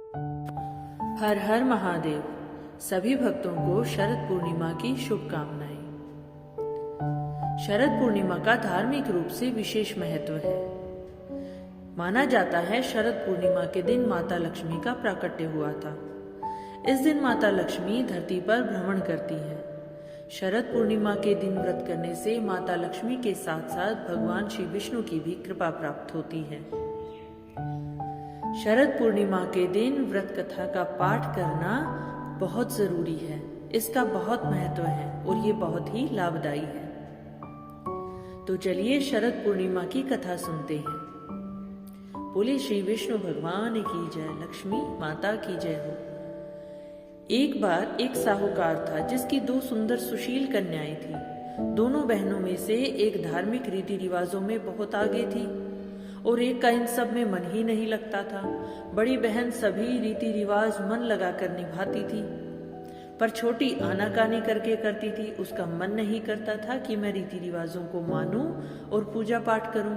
हर हर महादेव। सभी भक्तों को शरद पूर्णिमा की शुभकामनाएं। शरद पूर्णिमा का धार्मिक रूप से विशेष महत्व है। माना जाता है शरद पूर्णिमा के दिन माता लक्ष्मी का प्राकट्य हुआ था। इस दिन माता लक्ष्मी धरती पर भ्रमण करती है। शरद पूर्णिमा के दिन व्रत करने से माता लक्ष्मी के साथ साथ भगवान श्री विष्णु की भी कृपा प्राप्त होती है। शरद पूर्णिमा के दिन व्रत कथा का पाठ करना बहुत जरूरी है। इसका बहुत महत्व है और ये बहुत ही लाभदायी है। तो चलिए शरद पूर्णिमा की कथा सुनते हैं। बोले श्री विष्णु भगवान की जय, लक्ष्मी माता की जय हो। एक बार एक साहूकार था जिसकी दो सुंदर सुशील कन्याएं थी। दोनों बहनों में से एक धार्मिक रीति रिवाजों में बहुत आगे थी और एक का इन सब में मन ही नहीं लगता था। बड़ी बहन सभी रीति रिवाज मन लगाकर निभाती थी, पर छोटी आनाकानी करके करती थी। उसका मन नहीं करता था कि मैं रीति रिवाजों को मानूं और पूजा पाठ करूं।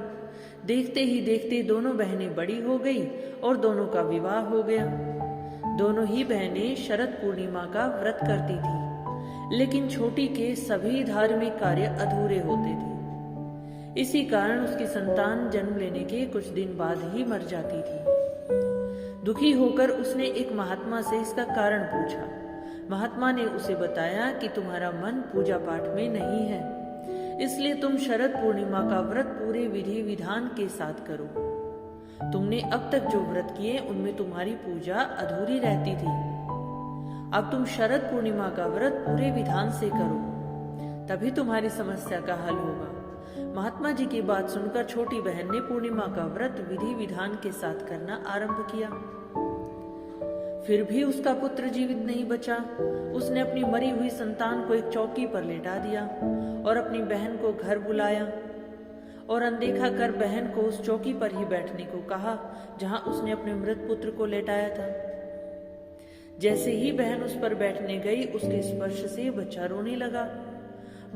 देखते ही देखते दोनों बहनें बड़ी हो गई और दोनों का विवाह हो गया। दोनों ही बहनें शरद पूर्णिमा का व्रत करती थी, लेकिन छोटी के सभी धार्मिक कार्य अधूरे होते थे। इसी कारण उसकी संतान जन्म लेने के कुछ दिन बाद ही मर जाती थी। दुखी होकर उसने एक महात्मा से इसका कारण पूछा। महात्मा ने उसे बताया कि तुम्हारा मन पूजा पाठ में नहीं है, इसलिए तुम शरद पूर्णिमा का व्रत पूरे विधि विधान के साथ करो। तुमने अब तक जो व्रत किए उनमें तुम्हारी पूजा अधूरी रहती थी। अब तुम शरद पूर्णिमा का व्रत पूरे विधान से करो, तभी तुम्हारी समस्या का हल होगा। महात्मा जी की बात सुनकर छोटी बहन ने पूर्णिमा का व्रत विधि विधान के साथ करना आरंभ किया। फिर भी उसका पुत्र जीवित नहीं बचा। उसने अपनी मरी हुई संतान को एक चौकी पर लेटा दिया और अपनी बहन को घर बुलाया और अनदेखा कर बहन को उस चौकी पर ही बैठने को कहा जहां उसने अपने मृत पुत्र को लेटाया था। जैसे ही बहन उस पर बैठने गई, उसके स्पर्श से बच्चा रोने लगा।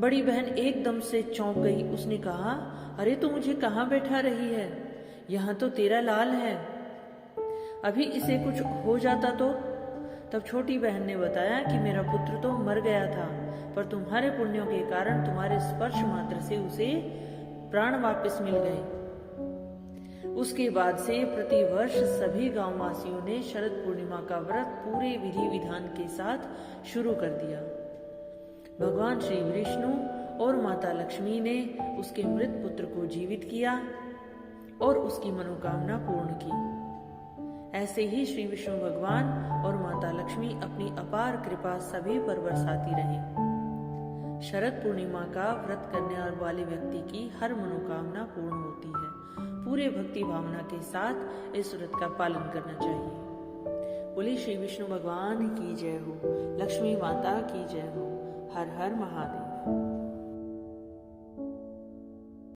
बड़ी बहन एकदम से चौंक गई। उसने कहा, अरे तू मुझे कहाँ बैठा रही है? यहाँ तो तेरा लाल है, अभी इसे कुछ हो जाता तो? तब छोटी बहन ने बताया कि मेरा पुत्र तो मर गया था, पर तुम्हारे पुण्यों के कारण तुम्हारे स्पर्श मात्र से उसे प्राण वापस मिल गए। उसके बाद से प्रतिवर्ष सभी गांव वासियों ने शरद पूर्णिमा का व्रत पूरे विधि विधान के साथ शुरू कर दिया। भगवान श्री विष्णु और माता लक्ष्मी ने उसके मृत पुत्र को जीवित किया और उसकी मनोकामना पूर्ण की। ऐसे ही श्री विष्णु भगवान और माता लक्ष्मी अपनी अपार कृपा सभी पर बरसाती रहे। शरद पूर्णिमा का व्रत करने वाले व्यक्ति की हर मनोकामना पूर्ण होती है। पूरे भक्ति भावना के साथ इस व्रत का पालन करना चाहिए। बोले श्री विष्णु भगवान की जय हो, लक्ष्मी माता की जय हो। हर हर महादेव।